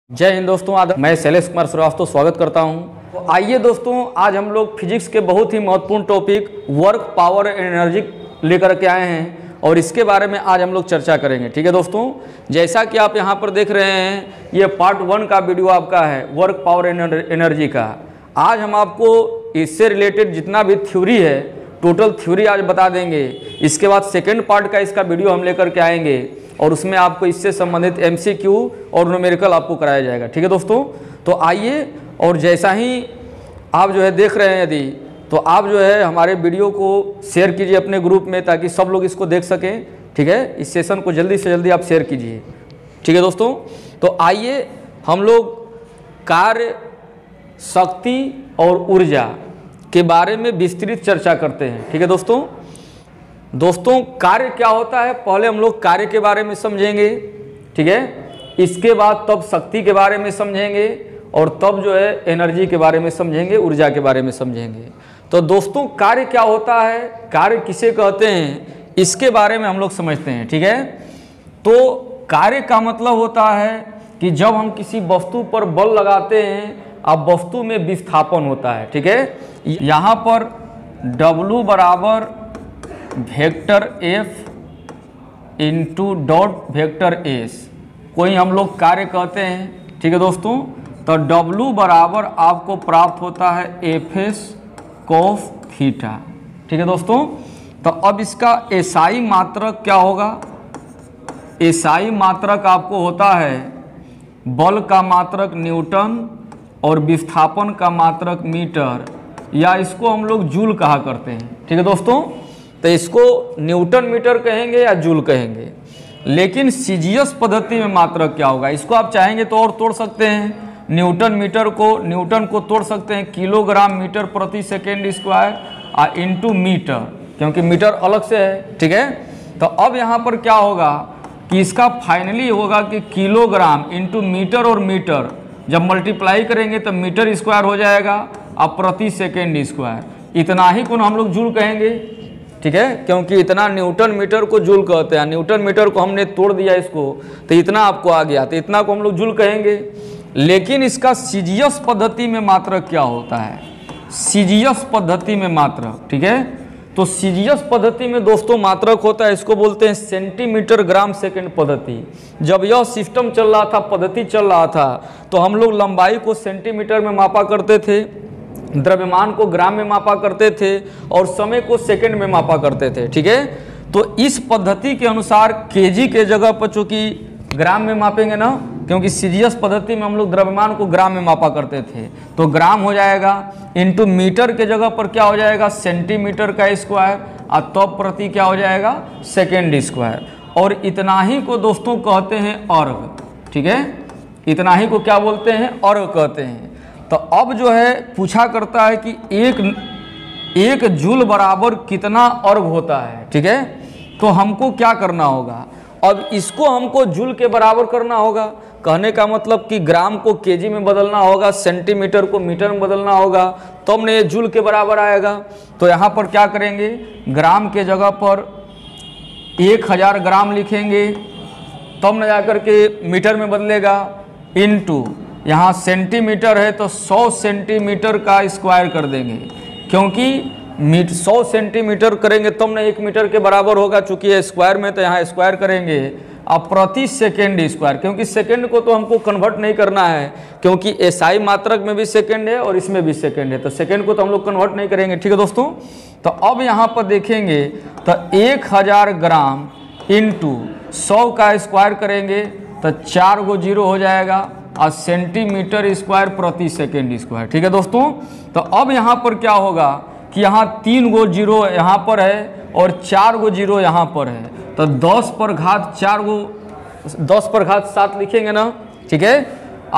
जय हिंद दोस्तों, मैं शैलेश कुमार श्रीवास्तव स्वागत करता हूं। तो आइए दोस्तों, आज हम लोग फिजिक्स के बहुत ही महत्वपूर्ण टॉपिक वर्क पावर एनर्जी लेकर के आए हैं और इसके बारे में आज हम लोग चर्चा करेंगे। ठीक है दोस्तों, जैसा कि आप यहां पर देख रहे हैं, ये पार्ट 1 का वीडियो आपका है वर्क पावर एनर्जी का। आज हम आपको इससे रिलेटेड जितना भी थ्योरी है, टोटल थ्योरी आज बता देंगे। इसके बाद सेकेंड पार्ट का इसका वीडियो हम लेकर के आएंगे और उसमें आपको इससे संबंधित MCQ और न्यूमेरिकल आपको कराया जाएगा। ठीक है दोस्तों, तो आइए, और जैसा ही आप जो है देख रहे हैं, यदि तो आप जो है हमारे वीडियो को शेयर कीजिए अपने ग्रुप में, ताकि सब लोग इसको देख सकें। ठीक है, इस सेशन को जल्दी से जल्दी आप शेयर कीजिए। ठीक है दोस्तों, तो आइए हम लोग कार्य, शक्ति और ऊर्जा के बारे में विस्तृत चर्चा करते हैं। ठीक है दोस्तों, कार्य क्या होता है, पहले हम लोग कार्य के बारे में समझेंगे। ठीक है, इसके बाद तब शक्ति के बारे में समझेंगे और तब जो है एनर्जी के बारे में समझेंगे, ऊर्जा के बारे में समझेंगे। तो दोस्तों, कार्य क्या होता है, कार्य किसे कहते हैं, इसके बारे में हम लोग समझते हैं। ठीक है, तो कार्य का मतलब होता है कि जब हम किसी वस्तु पर बल लगाते हैं, अब वस्तु में विस्थापन होता है। ठीक है, यहाँ पर W बराबर vector F into dot vector S कोई हम लोग कार्य कहते हैं। ठीक है दोस्तों, तो W बराबर आपको प्राप्त होता है Fs cos थीटा। ठीक है दोस्तों, तो अब इसका SI मात्रक क्या होगा, SI मात्रक आपको होता है बल का मात्रक न्यूटन और विस्थापन का मात्रक मीटर, या इसको हम लोग जूल कहा करते हैं। ठीक है दोस्तों, तो इसको न्यूटन मीटर कहेंगे या जूल कहेंगे। लेकिन सीजीएस पद्धति में मात्रक क्या होगा, इसको आप चाहेंगे तो और तोड़ सकते हैं। न्यूटन को तोड़ सकते हैं किलोग्राम मीटर प्रति सेकेंड स्क्वायर इंटू मीटर, क्योंकि मीटर अलग से है। ठीक है, तो अब यहाँ पर क्या होगा कि इसका फाइनली होगा कि किलोग्राम इंटू मीटर, और मीटर जब मल्टीप्लाई करेंगे तो मीटर स्क्वायर हो जाएगा, अब प्रति सेकेंड स्क्वायर। इतना ही को हम लोग जूल कहेंगे। ठीक है, क्योंकि इतना न्यूटन मीटर को जूल कहते हैं। न्यूटन मीटर को हमने तोड़ दिया इसको, तो इतना आपको आ गया, तो इतना को हम लोग जूल कहेंगे। लेकिन इसका सीजीएस पद्धति में मात्रक क्या होता है, सीजीएस पद्धति में मात्रक। ठीक है, तो सीजीएस पद्धति में दोस्तों मात्रक होता है, इसको बोलते हैं सेंटीमीटर ग्राम सेकेंड पद्धति। जब यह सिस्टम चल रहा था, पद्धति चल रहा था, तो हम लोग लंबाई को सेंटीमीटर में मापा करते थे, द्रव्यमान को ग्राम में मापा करते थे और समय को सेकंड में मापा करते थे। ठीक है, तो इस पद्धति के अनुसार केजी के जगह पर चूंकि ग्राम में मापेंगे ना, क्योंकि सीजीएस पद्धति में हम लोग द्रव्यमान को ग्राम में मापा करते थे, तो ग्राम हो जाएगा, इंटू मीटर के जगह पर क्या हो जाएगा, सेंटीमीटर का स्क्वायर, और तब प्रति क्या हो जाएगा, सेकेंड स्क्वायर। और इतना ही को दोस्तों कहते हैं अर्घ। ठीक है, इतना ही को क्या बोलते हैं, अर्घ कहते हैं। तो अब जो है पूछा करता है कि एक जूल बराबर कितना अर्घ होता है। ठीक है, तो हमको क्या करना होगा, अब इसको हमको जूल के बराबर करना होगा। कहने का मतलब कि ग्राम को केजी में बदलना होगा, सेंटीमीटर को मीटर में बदलना होगा, तब ने ये जूल के बराबर आएगा। तो यहाँ पर क्या करेंगे, ग्राम के जगह पर 1000 ग्राम लिखेंगे, तब न जाकर के मीटर में बदलेगा, इनटू यहाँ सेंटीमीटर है तो 100 सेंटीमीटर का स्क्वायर कर देंगे, क्योंकि 100 सेंटीमीटर करेंगे तब ना 1 मीटर के बराबर होगा, चूंकि ये स्क्वायर में, तो यहाँ स्क्वायर करेंगे। अब प्रति सेकेंड स्क्वायर, क्योंकि सेकेंड को तो हमको कन्वर्ट नहीं करना है, क्योंकि एसआई मात्रक में भी सेकेंड है और इसमें भी सेकेंड है, तो सेकेंड को तो हम लोग कन्वर्ट नहीं करेंगे। ठीक है दोस्तों, तो अब यहाँ पर देखेंगे तो 1000 ग्राम इंटू 100 का स्क्वायर करेंगे तो 4 गो जीरो हो जाएगा, और सेंटीमीटर स्क्वायर प्रति सेकेंड स्क्वायर। ठीक है दोस्तों, तो अब यहाँ पर क्या होगा कि यहाँ 3 गो जीरो यहाँ पर है और 4 गो जीरो यहाँ पर है, तो 10 पर घात 4 गो 10 पर घात 7 लिखेंगे ना। ठीक है,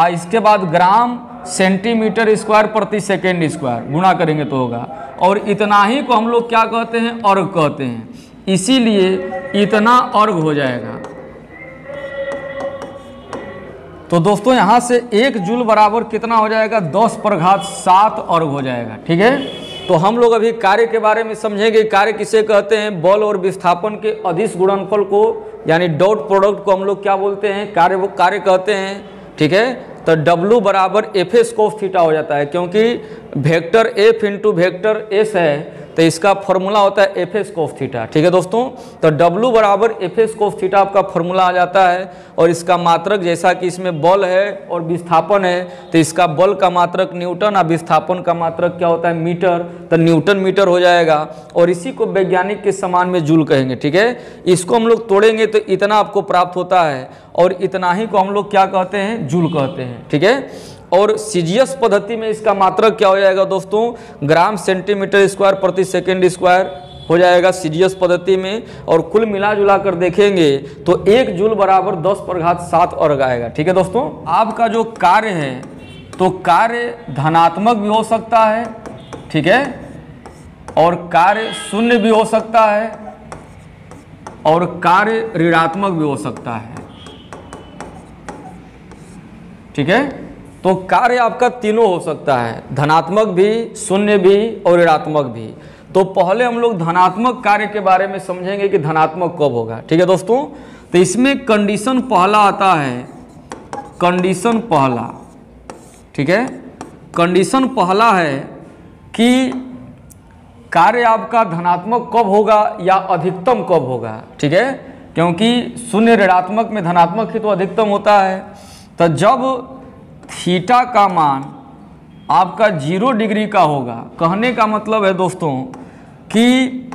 इसके बाद ग्राम सेंटीमीटर स्क्वायर प्रति सेकेंड स्क्वायर गुणा करेंगे तो होगा, और इतना ही को हम लोग क्या कहते हैं, अर्घ कहते हैं, इसीलिए इतना अर्घ हो जाएगा। तो दोस्तों यहाँ से 1 जूल बराबर कितना हो जाएगा, 10 पर घात 7 अर्घ हो जाएगा। ठीक है, तो हम लोग अभी कार्य के बारे में समझेंगे। कार्य किसे कहते हैं, बल और विस्थापन के अदिश गुणनफल को, यानी डॉट प्रोडक्ट को हम लोग क्या बोलते हैं, कार्य कहते हैं। ठीक है, तो W बराबर एफ एस कोस थीटा हो जाता है, क्योंकि vector F into vector S है तो इसका फॉर्मूला होता है एफ एस कोस थीटा। ठीक है दोस्तों, तो W बराबर एफ एस कोस थीटा आपका फॉर्मूला आ जाता है। और इसका मात्रक, जैसा कि इसमें बल है और विस्थापन है, तो इसका बल का मात्रक न्यूटन और विस्थापन का मात्रक क्या होता है, मीटर, तो न्यूटन मीटर हो जाएगा। और इसी को वैज्ञानिक के समान में जूल कहेंगे। ठीक है, इसको हम लोग तोड़ेंगे तो इतना आपको प्राप्त होता है, और इतना ही को हम लोग क्या कहते हैं, जूल कहते हैं। ठीक है, और सीजीएस पद्धति में इसका मात्रक क्या हो जाएगा दोस्तों, ग्राम सेंटीमीटर स्क्वायर प्रति सेकेंड स्क्वायर हो जाएगा सीजीएस पद्धति में। और कुल मिला जुला कर देखेंगे तो 1 जूल बराबर 10⁻7 अर्ग आएगा। ठीक है दोस्तों, आपका जो कार्य है तो कार्य धनात्मक भी हो सकता है, ठीक है, और कार्य शून्य भी हो सकता है, और कार्य ऋणात्मक भी हो सकता है। ठीक है, तो कार्य आपका तीनों हो सकता है, धनात्मक भी, शून्य भी और ऋणात्मक भी। तो पहले हम लोग धनात्मक कार्य के बारे में समझेंगे कि धनात्मक कब होगा। ठीक है दोस्तों, तो इसमें कंडीशन पहला आता है, कंडीशन पहला। ठीक है, कंडीशन पहला है कि कार्य आपका धनात्मक कब होगा या अधिकतम कब होगा। ठीक है, क्योंकि शून्य ऋणात्मक में धनात्मक ही तो अधिकतम होता है। तो जब थीटा का मान आपका 0 डिग्री का होगा, कहने का मतलब है दोस्तों कि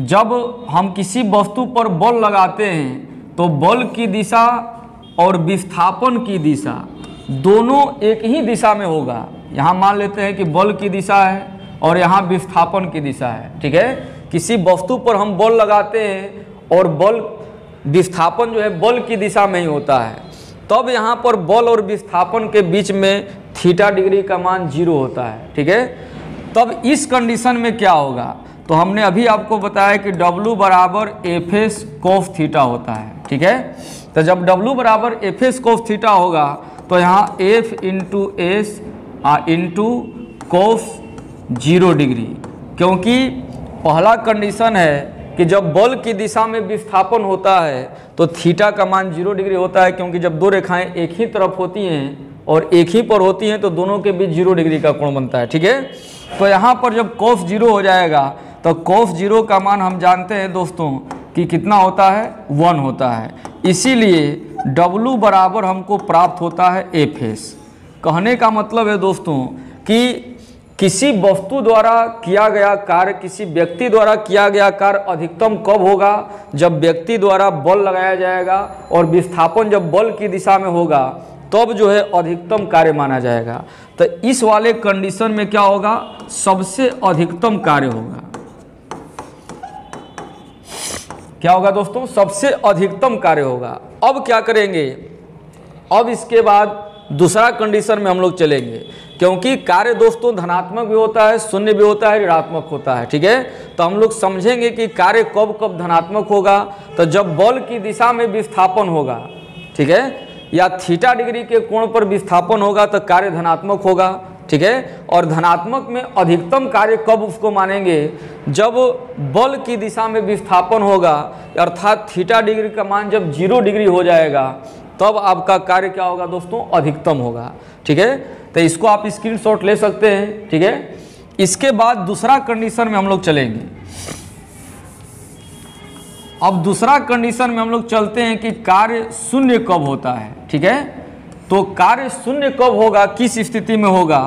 जब हम किसी वस्तु पर बल लगाते हैं तो बल की दिशा और विस्थापन की दिशा दोनों एक ही दिशा में होगा। यहाँ मान लेते हैं कि बल की दिशा है और यहाँ विस्थापन की दिशा है। ठीक है, किसी वस्तु पर हम बल लगाते हैं और बल विस्थापन जो है बल की दिशा में ही होता है, तब यहाँ पर बल और विस्थापन के बीच में थीटा डिग्री का मान 0 होता है। ठीक है, तब इस कंडीशन में क्या होगा, तो हमने अभी आपको बताया कि W बराबर एफ एस कोस थीटा होता है। ठीक है, तो जब W बराबर एफ एस कोस थीटा होगा तो यहाँ F into S into cos 0 degree, क्योंकि पहला कंडीशन है कि जब बल की दिशा में विस्थापन होता है तो थीटा का मान 0 डिग्री होता है, क्योंकि जब दो रेखाएं एक ही तरफ होती हैं और एक ही पर होती हैं तो दोनों के बीच 0 डिग्री का कोण बनता है। ठीक है, तो यहाँ पर जब कोस 0 हो जाएगा तो कोस 0 का मान हम जानते हैं दोस्तों कि कितना होता है, 1 होता है। इसीलिए W बराबर हमको प्राप्त होता है एफ एस। कहने का मतलब है दोस्तों कि किसी वस्तु द्वारा किया गया कार्य, किसी व्यक्ति द्वारा किया गया कार्य अधिकतम कब होगा, जब व्यक्ति द्वारा बल लगाया जाएगा और विस्थापन जब बल की दिशा में होगा तब जो है अधिकतम कार्य माना जाएगा। तो इस वाले कंडीशन में क्या होगा, सबसे अधिकतम कार्य होगा। क्या होगा दोस्तों, सबसे अधिकतम कार्य होगा। अब क्या करेंगे, अब इसके बाद दूसरा कंडीशन में हम लोग चलेंगे, क्योंकि कार्य दोस्तों धनात्मक भी होता है, शून्य भी होता है, ऋणात्मक होता है। ठीक है, तो हम लोग समझेंगे कि कार्य कब कब धनात्मक होगा, तो जब बल की दिशा में विस्थापन होगा, ठीक है, या थीटा डिग्री के कोण पर विस्थापन होगा तो कार्य धनात्मक होगा। ठीक है, और धनात्मक में अधिकतम कार्य कब उसको मानेंगे, जब बल की दिशा में विस्थापन होगा, अर्थात थीटा डिग्री का मान जब 0 डिग्री हो जाएगा तब आपका कार्य क्या होगा दोस्तों, अधिकतम होगा। ठीक है, तो इसको आप स्क्रीनशॉट ले सकते हैं। ठीक है, इसके बाद दूसरा कंडीशन में हम लोग चलेंगे। अब दूसरा कंडीशन में हम लोग चलते हैं कि कार्य शून्य कब होता है। ठीक है, तो कार्य शून्य कब होगा, किस स्थिति में होगा,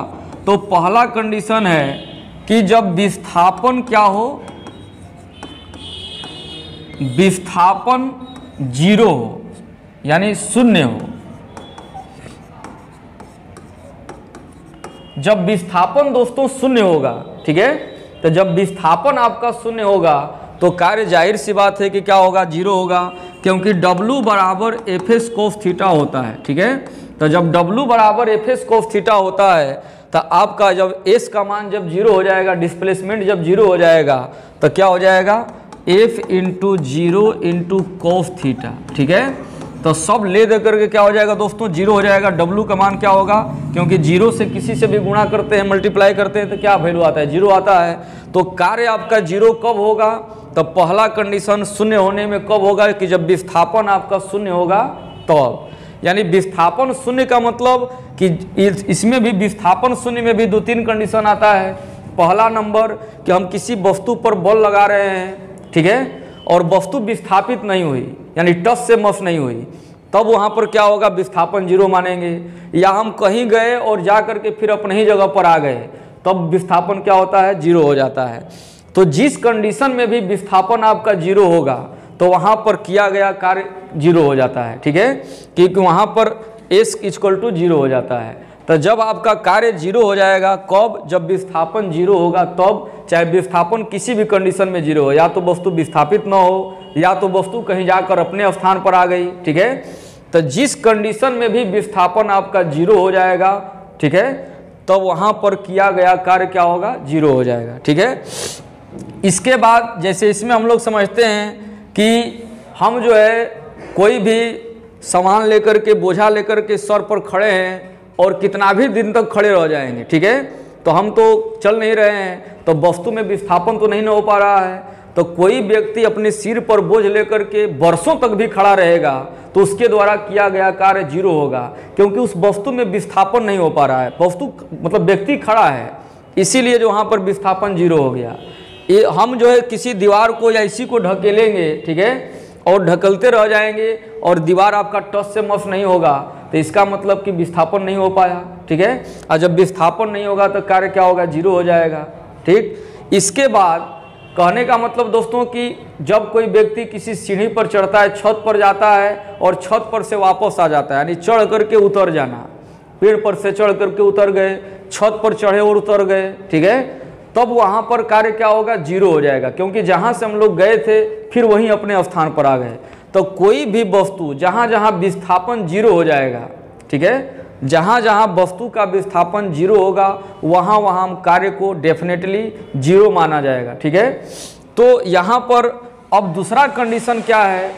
तो पहला कंडीशन है कि जब विस्थापन क्या हो, विस्थापन 0 हो, यानी शून्य हो। जब विस्थापन दोस्तों शून्य होगा, ठीक है, तो जब विस्थापन आपका शून्य होगा तो कार्य जाहिर सी बात है कि क्या होगा, 0 होगा, क्योंकि W बराबर एफ एस कोस थीटा होता है। ठीक है, तो जब W बराबर एफ एस कोस थीटा होता है तो आपका जब S का मान जब 0 हो जाएगा, डिस्प्लेसमेंट जब 0 हो जाएगा तो क्या हो जाएगा, F into 0 into cos theta. ठीक है, तो सब ले दे करके क्या हो जाएगा दोस्तों, 0 हो जाएगा। W का मान क्या होगा, क्योंकि 0 से किसी से भी गुणा करते हैं, मल्टीप्लाई करते हैं तो क्या वैल्यू आता है, 0 आता है। तो कार्य आपका 0 कब होगा, तो पहला कंडीशन शून्य होने में कब होगा, कि जब विस्थापन आपका शून्य होगा तब। यानी विस्थापन शून्य का मतलब कि इसमें भी विस्थापन शून्य में भी 2-3 कंडीशन आता है। पहला नंबर कि हम किसी वस्तु पर बल लगा रहे हैं, ठीक है, और वस्तु विस्थापित नहीं हुई, यानी टच से मस नहीं हुई, तब वहाँ पर क्या होगा, विस्थापन 0 मानेंगे। या हम कहीं गए और जा करके फिर अपने ही जगह पर आ गए, तब विस्थापन क्या होता है, 0 हो जाता है। तो जिस कंडीशन में भी विस्थापन आपका 0 होगा तो वहाँ पर किया गया कार्य 0 हो जाता है, ठीक है, क्योंकि वहाँ पर S = 0 हो जाता है। तो जब आपका कार्य 0 हो जाएगा, कब, जब विस्थापन 0 होगा तब, चाहे विस्थापन किसी भी कंडीशन में 0 हो, या तो वस्तु विस्थापित न हो या तो वस्तु कहीं जाकर अपने स्थान पर आ गई, ठीक है। तो जिस कंडीशन में भी विस्थापन आपका 0 हो जाएगा, ठीक है, तो वहाँ पर किया गया कार्य क्या होगा, 0 हो जाएगा, ठीक है। इसके बाद जैसे इसमें हम लोग समझते हैं कि हम जो है कोई भी सामान लेकर के, बोझा लेकर के सर पर खड़े हैं और कितना भी दिन तक खड़े रह जाएंगे, ठीक है, तो हम तो चल नहीं रहे हैं, तो वस्तु में विस्थापन तो नहीं हो पा रहा है। तो कोई व्यक्ति अपने सिर पर बोझ लेकर के वर्षों तक भी खड़ा रहेगा तो उसके द्वारा किया गया कार्य 0 होगा, क्योंकि उस वस्तु में विस्थापन नहीं हो पा रहा है, वस्तु मतलब व्यक्ति खड़ा है, इसीलिए जो वहाँ पर विस्थापन 0 हो गया। ये हम जो है किसी दीवार को या इसी को ढकेलेंगे, ठीक है, और ढकलते रह जाएंगे और दीवार आपका टच से मस नहीं होगा, तो इसका मतलब कि विस्थापन नहीं हो पाया, ठीक है। और जब विस्थापन नहीं होगा तो कार्य क्या होगा, 0 हो जाएगा, ठीक। इसके बाद कहने का मतलब दोस्तों कि जब कोई व्यक्ति किसी सीढ़ी पर चढ़ता है, छत पर जाता है और छत पर से वापस आ जाता है, यानी चढ़ करके उतर जाना, पेड़ पर से चढ़ करके उतर गए, छत पर चढ़े और उतर गए, ठीक है, तब वहाँ पर कार्य क्या होगा, 0 हो जाएगा, क्योंकि जहाँ से हम लोग गए थे फिर वहीं अपने स्थान पर आ गए। तो कोई भी वस्तु जहाँ जहाँ विस्थापन 0 हो जाएगा, ठीक है, जहाँ जहाँ वस्तु का विस्थापन 0 होगा वहाँ वहाँ हम कार्य को डेफिनेटली 0 माना जाएगा, ठीक है। तो यहाँ पर अब दूसरा कंडीशन क्या है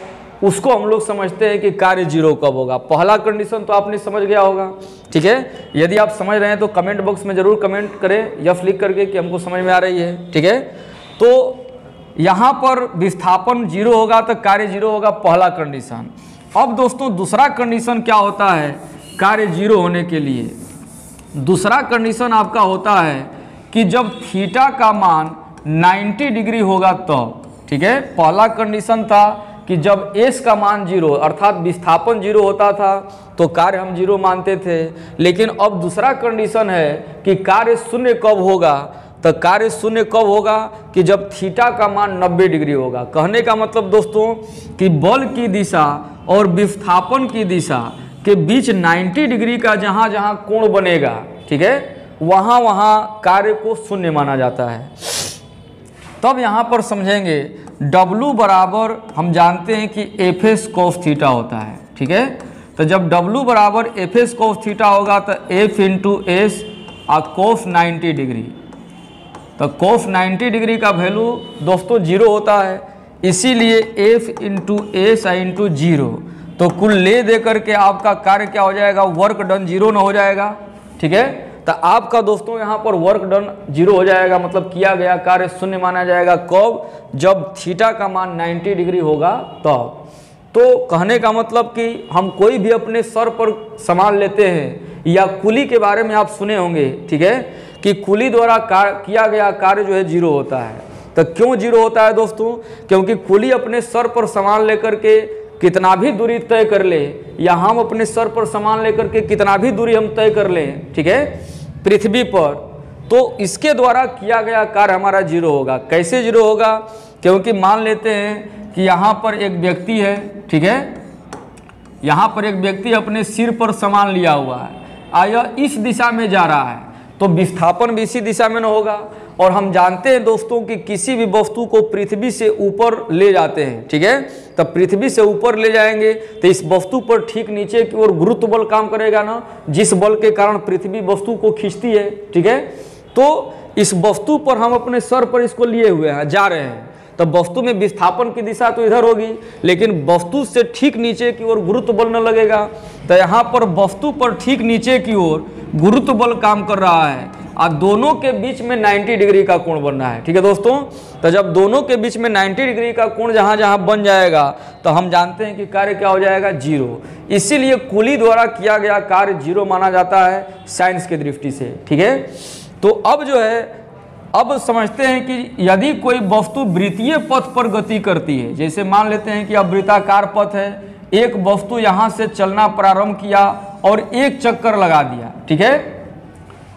उसको हम लोग समझते हैं कि कार्य 0 कब होगा। पहला कंडीशन तो आपने समझ गया होगा, ठीक है। यदि आप समझ रहे हैं तो कमेंट बॉक्स में ज़रूर कमेंट करें यस लिख करके कि हमको समझ में आ रही है, ठीक है। तो यहाँ पर विस्थापन 0 होगा तो कार्य 0 होगा, पहला कंडीशन। अब दोस्तों दूसरा कंडीशन क्या होता है कार्य 0 होने के लिए, दूसरा कंडीशन आपका होता है कि जब थीटा का मान 90 डिग्री होगा तब, ठीक है। पहला कंडीशन था कि जब S का मान 0 अर्थात विस्थापन 0 होता था तो कार्य हम 0 मानते थे, लेकिन अब दूसरा कंडीशन है कि कार्य 0 कब होगा, तो कार्य 0 कब होगा कि जब थीटा का मान 90 डिग्री होगा। कहने का मतलब दोस्तों कि बल की दिशा और विस्थापन की दिशा के बीच 90 डिग्री का जहाँ जहाँ कोण बनेगा, ठीक है, वहाँ वहाँ कार्य को 0 माना जाता है। तब यहाँ पर समझेंगे W बराबर हम जानते हैं कि Fs cos थीटा होता है, ठीक है। तो जब W बराबर Fs cos थीटा होगा तो F इंटू एस और cos 90 डिग्री, तो cos 90 डिग्री का वैल्यू दोस्तों 0 होता है, इसीलिए F इंटू एस इंटू 0, तो कुल ले दे करके आपका कार्य क्या हो जाएगा, वर्क डन 0 न हो जाएगा, ठीक है। तो आपका दोस्तों यहाँ पर वर्क डन 0 हो जाएगा, मतलब किया गया कार्य 0 माना जाएगा, कब, जब थीटा का मान 90 डिग्री होगा तब। तो कहने का मतलब कि हम कोई भी अपने सर पर सामान लेते हैं, या कुली के बारे में आप सुने होंगे, ठीक है, कि कुली द्वारा किया गया कार्य जो है 0 होता है। तो क्यों 0 होता है दोस्तों, क्योंकि कुली अपने सर पर सामान लेकर के कितना भी दूरी तय कर ले, या हम अपने सर पर सामान लेकर के कितना भी दूरी हम तय कर लें, ठीक है, पृथ्वी पर, तो इसके द्वारा किया गया कार्य हमारा 0 होगा। कैसे 0 होगा, क्योंकि मान लेते हैं कि यहाँ पर एक व्यक्ति है, ठीक है, यहाँ पर एक व्यक्ति अपने सिर पर सामान लिया हुआ है, आया इस दिशा में जा रहा है, तो विस्थापन भी इसी दिशा में न होगा। और हम जानते हैं दोस्तों कि किसी भी वस्तु को पृथ्वी से ऊपर ले जाते हैं, ठीक है, तो पृथ्वी से ऊपर ले जाएंगे तो इस वस्तु पर ठीक नीचे की ओर गुरुत्व बल काम करेगा ना, जिस बल के कारण पृथ्वी वस्तु को खींचती है, ठीक है। तो इस वस्तु पर हम अपने सर पर इसको लिए हुए हैं, जा रहे हैं, तो वस्तु में विस्थापन की दिशा तो इधर होगी, लेकिन वस्तु से ठीक नीचे की ओर गुरुत्व बल न लगेगा। तो यहाँ पर वस्तु पर ठीक नीचे की ओर गुरुत्व बल काम कर रहा है, और दोनों के बीच में 90 डिग्री का कोण बनना है। ठीक है दोस्तों, तो जब दोनों के बीच में 90 डिग्री का कोण जहाँ जहाँ बन जाएगा तो हम जानते हैं कि कार्य क्या हो जाएगा, जीरो। इसीलिए कुली द्वारा किया गया कार्य जीरो माना जाता है साइंस की दृष्टि से। ठीक है, तो अब जो है, अब समझते हैं कि यदि कोई वस्तु वृत्तीय पथ पर गति करती है, जैसे मान लेते हैं कि अब वृत्ताकार पथ है, एक वस्तु यहाँ से चलना प्रारंभ किया और एक चक्कर लगा दिया। ठीक है,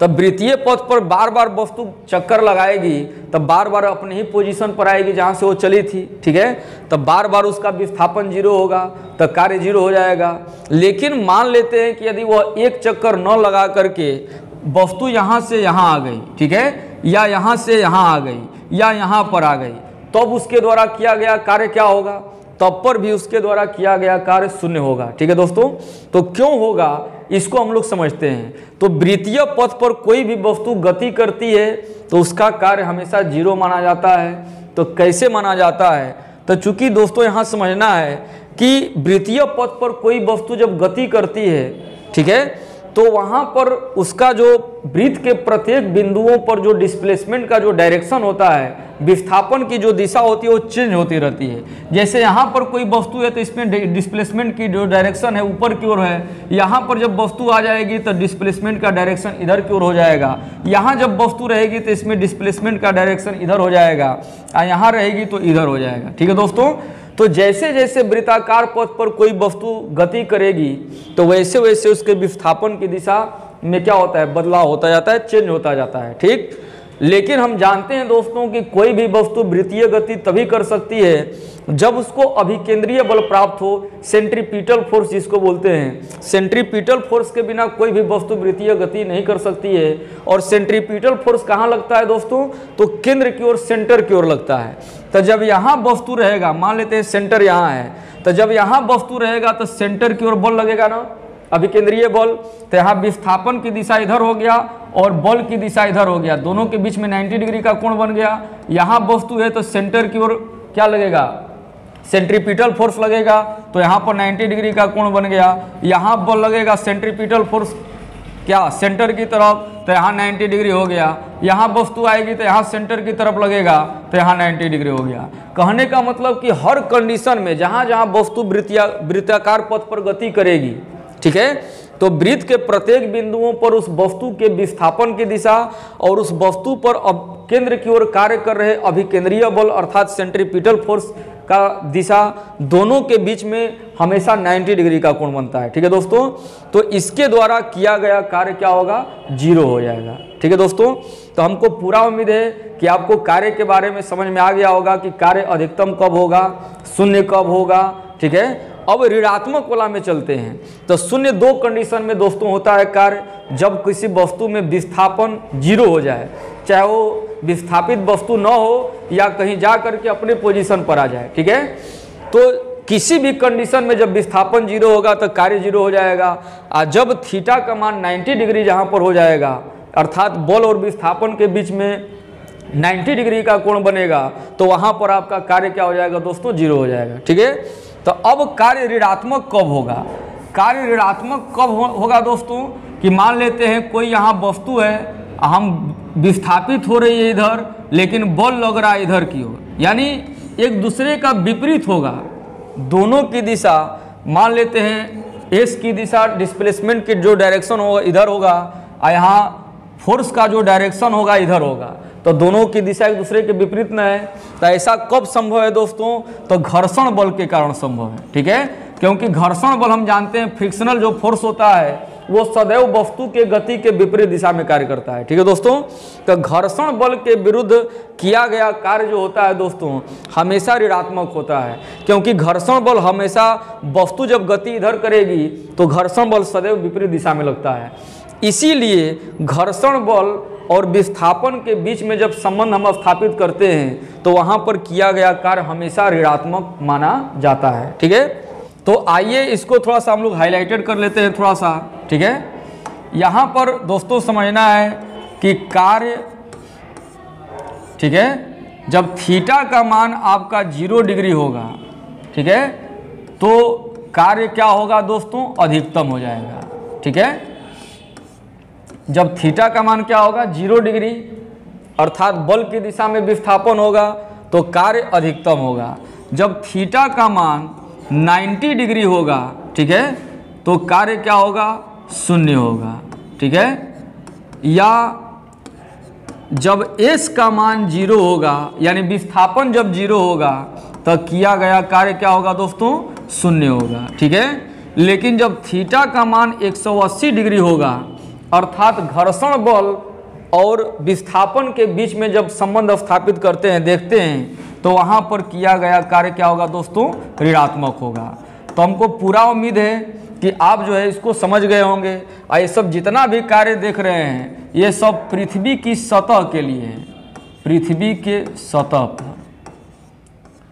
तब वृत्तीय पथ पर बार बार वस्तु चक्कर लगाएगी, तब बार बार अपनी ही पोजीशन पर आएगी जहाँ से वो चली थी। ठीक है, तब बार बार उसका विस्थापन जीरो होगा, तब कार्य जीरो हो जाएगा। लेकिन मान लेते हैं कि यदि वह एक चक्कर न लगा करके वस्तु यहाँ से यहाँ आ गई, ठीक है, या यहाँ से यहाँ आ गई, या यहाँ पर आ गई, तब उसके द्वारा किया गया कार्य क्या होगा, तब पर भी उसके द्वारा किया गया कार्य शून्य होगा। ठीक है दोस्तों, तो क्यों होगा इसको हम लोग समझते हैं। तो वृत्तीय पथ पर कोई भी वस्तु गति करती है तो उसका कार्य हमेशा जीरो माना जाता है। तो कैसे माना जाता है, तो चूंकि दोस्तों यहाँ समझना है कि वृत्तीय पथ पर कोई वस्तु जब गति करती है, ठीक है, तो वहाँ पर उसका जो वृत्त के प्रत्येक बिंदुओं पर जो डिस्प्लेसमेंट का जो डायरेक्शन होता है, विस्थापन की जो दिशा होती है वो चेंज होती रहती है। जैसे यहाँ पर कोई वस्तु है तो इसमें डिस्प्लेसमेंट की जो डायरेक्शन है ऊपर की ओर है, यहाँ पर जब वस्तु आ जाएगी तो डिस्प्लेसमेंट का डायरेक्शन इधर की ओर हो जाएगा। यहाँ जब वस्तु रहेगी तो इसमें डिस्प्लेसमेंट का डायरेक्शन इधर हो जाएगा, और यहाँ रहेगी तो इधर हो जाएगा। ठीक है दोस्तों, तो जैसे जैसे वृत्ताकार पथ पर कोई वस्तु गति करेगी तो वैसे वैसे उसके विस्थापन की दिशा में क्या होता है, बदलाव होता जाता है, चेंज होता जाता है। ठीक, लेकिन हम जानते हैं दोस्तों कि कोई भी वस्तु वृत्तीय गति तभी कर सकती है जब उसको अभिकेंद्रीय बल प्राप्त हो, सेंट्रीपिटल फोर्स जिसको बोलते हैं। सेंट्रीपिटल फोर्स के बिना कोई भी वस्तु वृत्तीय गति नहीं कर सकती है। और सेंट्रीपिटल फोर्स कहाँ लगता है दोस्तों, तो केंद्र की ओर, सेंटर की ओर लगता है। तो जब यहाँ वस्तु रहेगा, मान लेते हैं सेंटर यहाँ है, तो जब यहाँ वस्तु रहेगा तो सेंटर की ओर बल लगेगा ना, अभिकेंद्रीय बल। तो यहाँ विस्थापन की दिशा इधर हो गया और बल की दिशा इधर हो गया, दोनों के बीच में 90 डिग्री का कोण बन गया। यहाँ वस्तु है तो सेंटर की ओर क्या लगेगा, सेंट्रीपिटल फोर्स लगेगा, तो यहाँ पर 90 डिग्री का कोण बन गया। यहाँ बल लगेगा सेंट्रीपिटल फोर्स क्या, सेंटर की तरफ, तो यहाँ 90 डिग्री हो गया। यहाँ वस्तु आएगी तो यहाँ सेंटर की तरफ लगेगा, तो यहाँ 90 डिग्री हो गया। कहने का मतलब कि हर कंडीशन में जहाँ जहाँ वस्तु वृत्ताकार पथ पर गति करेगी, ठीक है, तो वृत्त के प्रत्येक बिंदुओं पर उस वस्तु के विस्थापन की दिशा और उस वस्तु पर केंद्र की ओर कार्य कर रहे अभिकेंद्रीय बल अर्थात सेंट्रीपिटल फोर्स का दिशा, दोनों के बीच में हमेशा 90 डिग्री का कोण बनता है। ठीक है दोस्तों, तो इसके द्वारा किया गया कार्य क्या होगा, जीरो हो जाएगा। ठीक है दोस्तों, तो हमको पूरा उम्मीद है कि आपको कार्य के बारे में समझ में आ गया होगा कि कार्य अधिकतम कब होगा, शून्य कब होगा। ठीक है, अब ऋणात्मक वाला में चलते हैं। तो शून्य दो कंडीशन में दोस्तों होता है कार्य, जब किसी वस्तु में विस्थापन जीरो हो जाए, चाहे वो विस्थापित वस्तु न हो या कहीं जा करके अपने पोजीशन पर आ जाए। ठीक है, तो किसी भी कंडीशन में जब विस्थापन जीरो होगा तो कार्य जीरो हो जाएगा। और जब थीटा का मान 90 डिग्री जहाँ पर हो जाएगा, अर्थात बल और विस्थापन के बीच में 90 डिग्री का कोण बनेगा, तो वहाँ पर आपका कार्य क्या हो जाएगा दोस्तों, जीरो हो जाएगा। ठीक है, तो अब कार्य ऋणात्मक कब होगा, कार्य ऋणात्मक कब होगा दोस्तों, कि मान लेते हैं कोई यहाँ वस्तु है, हम विस्थापित हो रही है इधर, लेकिन बल लग रहा है इधर की ओर, यानी एक दूसरे का विपरीत होगा। दोनों की दिशा, मान लेते हैं एस की दिशा डिस्प्लेसमेंट की जो डायरेक्शन होगा इधर होगा, और यहाँ फोर्स का जो डायरेक्शन होगा इधर होगा, तो दोनों की दिशा एक दूसरे के विपरीत न है। तो ऐसा कब संभव है दोस्तों, तो घर्षण बल के कारण संभव है। ठीक है, क्योंकि घर्षण बल हम जानते हैं फ्रिक्शनल जो फोर्स होता है वो सदैव वस्तु के गति के विपरीत दिशा में कार्य करता है। ठीक है दोस्तों, तो घर्षण बल के विरुद्ध किया गया कार्य जो होता है दोस्तों हमेशा ऋणात्मक होता है, क्योंकि घर्षण बल हमेशा वस्तु जब गति इधर करेगी तो घर्षण बल सदैव विपरीत दिशा में लगता है। इसीलिए घर्षण बल और विस्थापन के बीच में जब संबंध हम स्थापित करते हैं तो वहाँ पर किया गया कार्य हमेशा ऋणात्मक माना जाता है। ठीक है, तो आइए इसको थोड़ा सा हम लोग हाईलाइटेड कर लेते हैं थोड़ा सा। ठीक है, यहाँ पर दोस्तों समझना है कि कार्य, ठीक है, जब थीटा का मान आपका 0 डिग्री होगा, ठीक है, तो कार्य क्या होगा दोस्तों, अधिकतम हो जाएगा। ठीक है, जब थीटा का मान क्या होगा 0 डिग्री अर्थात बल की दिशा में विस्थापन होगा तो कार्य अधिकतम होगा। जब थीटा का मान 90 डिग्री होगा, ठीक है, तो कार्य क्या होगा 0 होगा, ठीक है। या जब s का मान 0 होगा यानी विस्थापन जब 0 होगा तो किया गया कार्य क्या होगा दोस्तों 0 होगा, ठीक है। लेकिन जब थीटा का मान 180 डिग्री होगा अर्थात घर्षण बल और विस्थापन के बीच में जब संबंध स्थापित करते हैं देखते हैं तो वहाँ पर किया गया कार्य क्या होगा दोस्तों ऋणात्मक होगा। तो हमको पूरा उम्मीद है कि आप जो है इसको समझ गए होंगे। और ये सब जितना भी कार्य देख रहे हैं ये सब पृथ्वी की सतह के लिए है, पृथ्वी के सतह पर,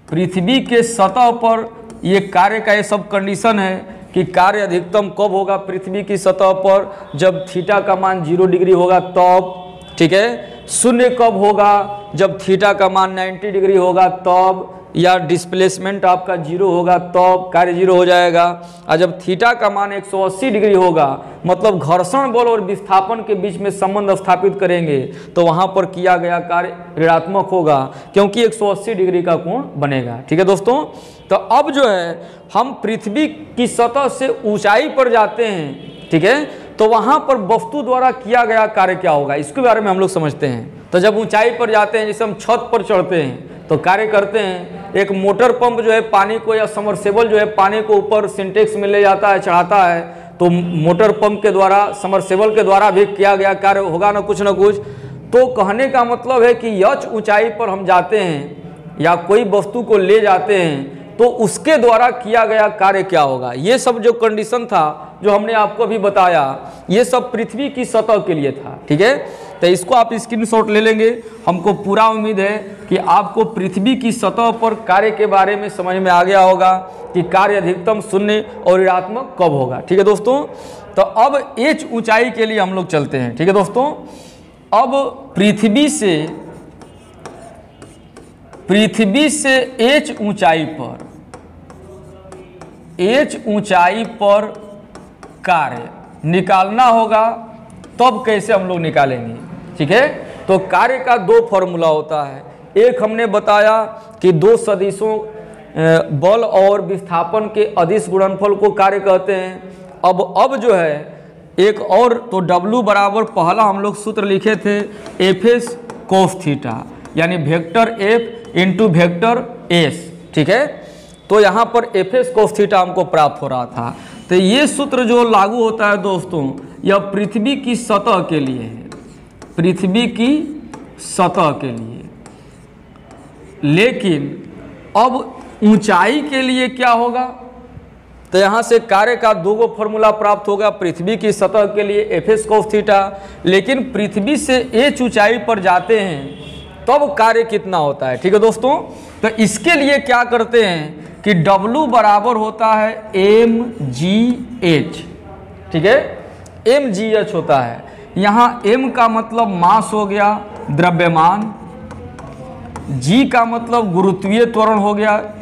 पृथ्वी के सतह पर ये कार्य का ये सब कंडीशन है कि कार्य अधिकतम कब होगा पृथ्वी की सतह पर, जब थीटा का मान 0 डिग्री होगा तब, ठीक है। 0 कब होगा जब थीटा का मान 90 डिग्री होगा तब, या डिस्प्लेसमेंट आपका 0 होगा तब कार्य 0 हो जाएगा। और जब थीटा का मान 180 डिग्री होगा मतलब घर्षण बल और विस्थापन के बीच में संबंध स्थापित करेंगे तो वहाँ पर किया गया कार्य ऋणात्मक होगा क्योंकि 180 डिग्री का कोण बनेगा, ठीक है दोस्तों। तो अब जो है हम पृथ्वी की सतह से ऊंचाई पर जाते हैं, ठीक है, तो वहाँ पर वस्तु द्वारा किया गया कार्य क्या होगा इसके बारे में हम लोग समझते हैं। तो जब ऊंचाई पर जाते हैं जैसे हम छत पर चढ़ते हैं तो कार्य करते हैं, एक मोटर पंप जो है पानी को या समरसेबल जो है पानी को ऊपर सिंटेक्स में ले जाता है चढ़ाता है, तो मोटर पंप के द्वारा समरसेबल के द्वारा भी किया गया कार्य होगा ना कुछ। तो कहने का मतलब है कि यच ऊंचाई पर हम जाते हैं या कोई वस्तु को ले जाते हैं तो उसके द्वारा किया गया कार्य क्या होगा। ये सब जो कंडीशन था जो हमने आपको अभी बताया ये सब पृथ्वी की सतह के लिए था, ठीक है। तो इसको आप स्क्रीनशॉट ले लेंगे। हमको पूरा उम्मीद है कि आपको पृथ्वी की सतह पर कार्य के बारे में समझ में आ गया होगा कि कार्य अधिकतम 0 और ऋणात्मक कब होगा, ठीक है दोस्तों। तो अब h ऊंचाई के लिए हम लोग चलते हैं, ठीक है दोस्तों। अब पृथ्वी से h ऊंचाई पर कार्य निकालना होगा तब कैसे हम लोग निकालेंगे, ठीक है। तो कार्य का 2 फॉर्मूला होता है। एक हमने बताया कि 2 सदिशों बल और विस्थापन के अदिश गुणनफल को कार्य कहते हैं। अब जो है एक और तो W बराबर पहला हम लोग सूत्र लिखे थे Fs cos थीटा यानी vector F into vector S, ठीक है। तो यहाँ पर Fs cos थीटा हमको प्राप्त हो रहा था। तो ये सूत्र जो लागू होता है दोस्तों यह पृथ्वी की सतह के लिए है, पृथ्वी की सतह के लिए। लेकिन अब ऊंचाई के लिए क्या होगा, तो यहाँ से कार्य का 2 फॉर्मूला प्राप्त होगा पृथ्वी की सतह के लिए Fs cos थीटा। लेकिन पृथ्वी से h ऊंचाई पर जाते हैं तब कार्य कितना होता है, ठीक है दोस्तों। तो इसके लिए क्या करते हैं कि W बराबर होता है mgh, ठीक है, mgh होता है। यहाँ m का मतलब मास हो गया द्रव्यमान, g का मतलब गुरुत्वीय त्वरण हो गया,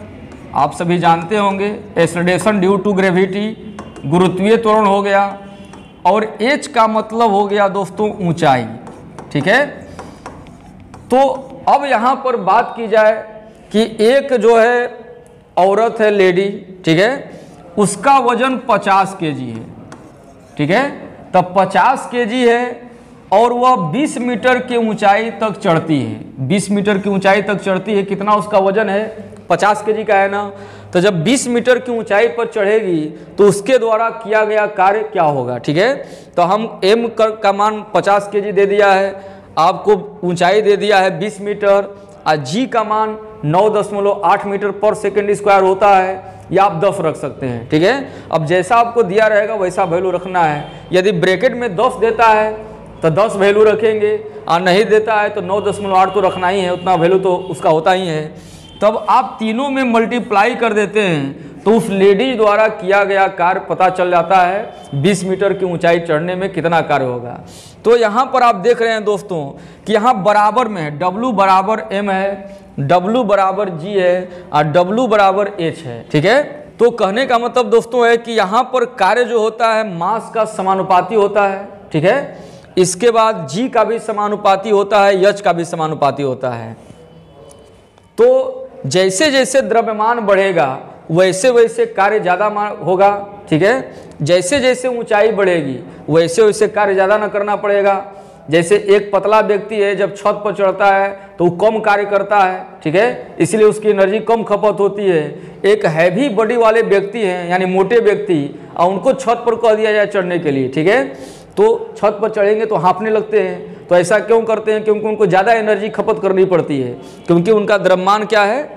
आप सभी जानते होंगे एक्सेलरेशन ड्यू टू ग्रेविटी गुरुत्वीय त्वरण हो गया, और h का मतलब हो गया दोस्तों ऊंचाई, ठीक है। तो अब यहाँ पर बात की जाए कि एक जो है औरत है लेडी, ठीक है, उसका वजन 50 kg है, ठीक है। तब 50 kg है और वह 20 मीटर की ऊंचाई तक चढ़ती है, 20 मीटर की ऊंचाई तक चढ़ती है। कितना उसका वजन है 50 kg का है ना। तो जब 20 मीटर की ऊंचाई पर चढ़ेगी तो उसके द्वारा किया गया कार्य क्या होगा, ठीक है। तो हम m का मान 50 kg दे दिया है, आपको ऊंचाई दे दिया है 20 मीटर, और g का मान 9.8 मीटर पर सेकेंड स्क्वायर होता है, या आप 10 रख सकते हैं, ठीक है। अब जैसा आपको दिया रहेगा वैसा वैल्यू रखना है। यदि ब्रैकेट में 10 देता है तो 10 वैल्यू रखेंगे, और नहीं देता है तो 9.8 तो रखना ही है, उतना वैल्यू तो उसका होता ही है। तब आप तीनों में मल्टीप्लाई कर देते हैं तो उस लेडी द्वारा किया गया कार्य पता चल जाता है 20 मीटर की ऊंचाई चढ़ने में कितना कार्य होगा। तो यहाँ पर आप देख रहे हैं दोस्तों कि यहाँ बराबर में है, W बराबर m है, W बराबर g है, और W बराबर h है, ठीक है। तो कहने का मतलब दोस्तों है कि यहाँ पर कार्य जो होता है मास का समानुपाती होता है, ठीक है। इसके बाद G का भी समानुपाती होता है, H का भी समानुपाती होता है। तो जैसे जैसे द्रव्यमान बढ़ेगा वैसे वैसे कार्य ज़्यादा होगा, ठीक है। जैसे जैसे ऊंचाई बढ़ेगी वैसे वैसे कार्य ज़्यादा न करना पड़ेगा। जैसे एक पतला व्यक्ति है, जब छत पर चढ़ता है तो वो कम कार्य करता है, ठीक है, इसलिए उसकी एनर्जी कम खपत होती है। एक हैवी बॉडी वाले व्यक्ति हैं, यानी मोटे व्यक्ति, और उनको छत पर कह दिया जाए चढ़ने के लिए, ठीक है, तो छत पर चढ़ेंगे तो हाँफने लगते हैं। तो ऐसा क्यों करते हैं? क्योंकि उनको ज़्यादा एनर्जी खपत करनी पड़ती है, क्योंकि उनका द्रव्यमान क्या है?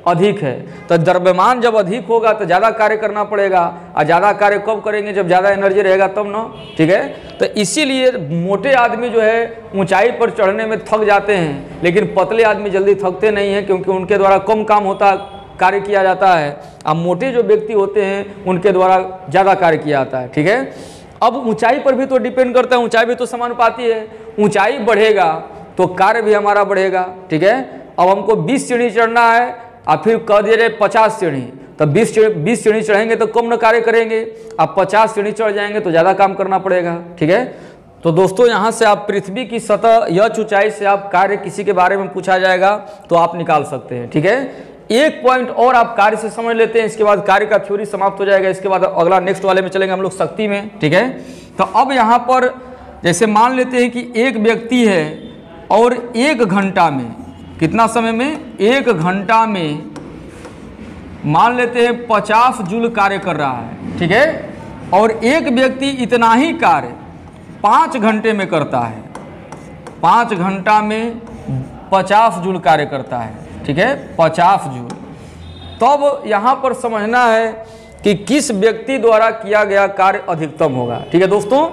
अधिक है। तो द्रव्यमान जब अधिक होगा तो ज़्यादा कार्य करना पड़ेगा, और ज़्यादा कार्य कब करेंगे? जब ज़्यादा एनर्जी रहेगा तब ना, ठीक है। तो इसीलिए मोटे आदमी जो है ऊंचाई पर चढ़ने में थक जाते हैं, लेकिन पतले आदमी जल्दी थकते नहीं हैं, क्योंकि उनके द्वारा कम काम होता, कार्य किया जाता है। अब मोटे जो व्यक्ति होते हैं उनके द्वारा ज़्यादा कार्य किया जाता है, ठीक है। अब ऊंचाई पर भी तो डिपेंड करता है, ऊंचाई भी तो समानुपाती है। ऊंचाई बढ़ेगा तो कार्य भी हमारा बढ़ेगा, ठीक है। अब हमको 20 सीढ़ी चढ़ना है और फिर कह दिया जाए 50 सीढ़ी, तो 20 सीढ़ी चढ़ेंगे तो कम न कार्य करेंगे, अब 50 सीढ़ी चढ़ जाएंगे तो ज़्यादा काम करना पड़ेगा, ठीक है। तो दोस्तों यहाँ से आप पृथ्वी की सतह या ऊंचाई से आप कार्य किसी के बारे में पूछा जाएगा तो आप निकाल सकते हैं, ठीक है। एक पॉइंट और आप कार्य से समझ लेते हैं, इसके बाद कार्य का थ्योरी समाप्त हो जाएगा। इसके बाद अगला नेक्स्ट वाले में चलेंगे हम लोग शक्ति में, ठीक है। तो अब यहाँ पर जैसे मान लेते हैं कि एक व्यक्ति है और 1 घंटा में, कितना समय में? 1 घंटा में मान लेते हैं 50 जूल कार्य कर रहा है, ठीक है। और एक व्यक्ति इतना ही कार्य 5 घंटे में करता है, 5 घंटा में 50 जूल कार्य करता है, ठीक है, 50 जूल। तब यहाँ पर समझना है कि किस व्यक्ति द्वारा किया गया कार्य अधिकतम होगा, ठीक है दोस्तों।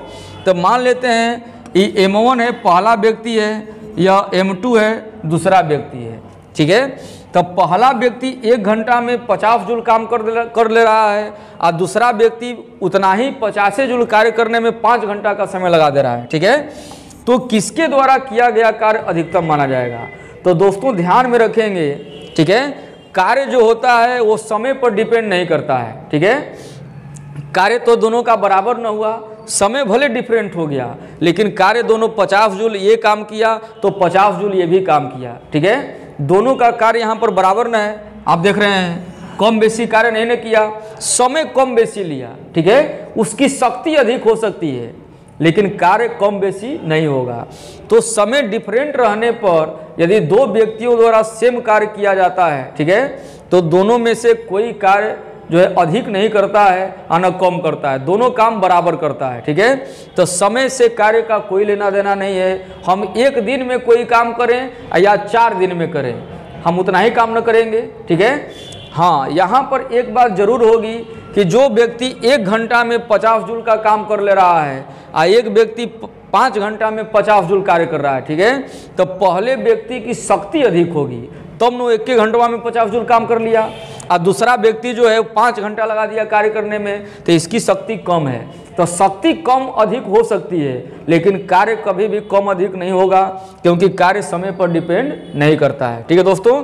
तो मान लेते हैं ये M1 है, पहला व्यक्ति है, यह M2 है, दूसरा व्यक्ति है, ठीक है। तब पहला व्यक्ति 1 घंटा में 50 जूल काम कर ले रहा है, और दूसरा व्यक्ति उतना ही 50 जूल कार्य करने में 5 घंटा का समय लगा दे रहा है, ठीक है। तो किसके द्वारा किया गया कार्य अधिकतम माना जाएगा? तो दोस्तों ध्यान में रखेंगे, ठीक है, कार्य जो होता है वो समय पर डिपेंड नहीं करता है, ठीक है। कार्य तो दोनों का बराबर न हुआ, समय भले डिफरेंट हो गया, लेकिन कार्य दोनों 50 जूल ये काम किया तो 50 जूल ये भी काम किया, ठीक है। दोनों का कार्य यहाँ पर बराबर न है, आप देख रहे हैं, कम बेसी कार्य नहीं ने किया, समय कम बेसी लिया, ठीक है। उसकी शक्ति अधिक हो सकती है लेकिन कार्य कम बेसी नहीं होगा। तो समय डिफरेंट रहने पर यदि 2 व्यक्तियों द्वारा सेम कार्य किया जाता है, ठीक है, तो दोनों में से कोई कार्य जो है अधिक नहीं करता है और न कम करता है, दोनों काम बराबर करता है, ठीक है। तो समय से कार्य का कोई लेना देना नहीं है। हम 1 दिन में कोई काम करें या 4 दिन में करें, हम उतना ही काम न करेंगे, ठीक है। हाँ, यहाँ पर एक बात जरूर होगी कि जो व्यक्ति 1 घंटा में 50 जूल का काम कर ले रहा है और एक व्यक्ति 5 घंटा में 50 जूल कार्य कर रहा है, ठीक है, तो पहले व्यक्ति की शक्ति अधिक होगी, तब न 1 घंटा में 50 जूल काम कर लिया, और दूसरा व्यक्ति जो है 5 घंटा लगा दिया कार्य करने में, तो इसकी शक्ति कम है। तो शक्ति कम अधिक हो सकती है लेकिन कार्य कभी भी कम अधिक नहीं होगा, क्योंकि कार्य समय पर डिपेंड नहीं करता है, ठीक है दोस्तों।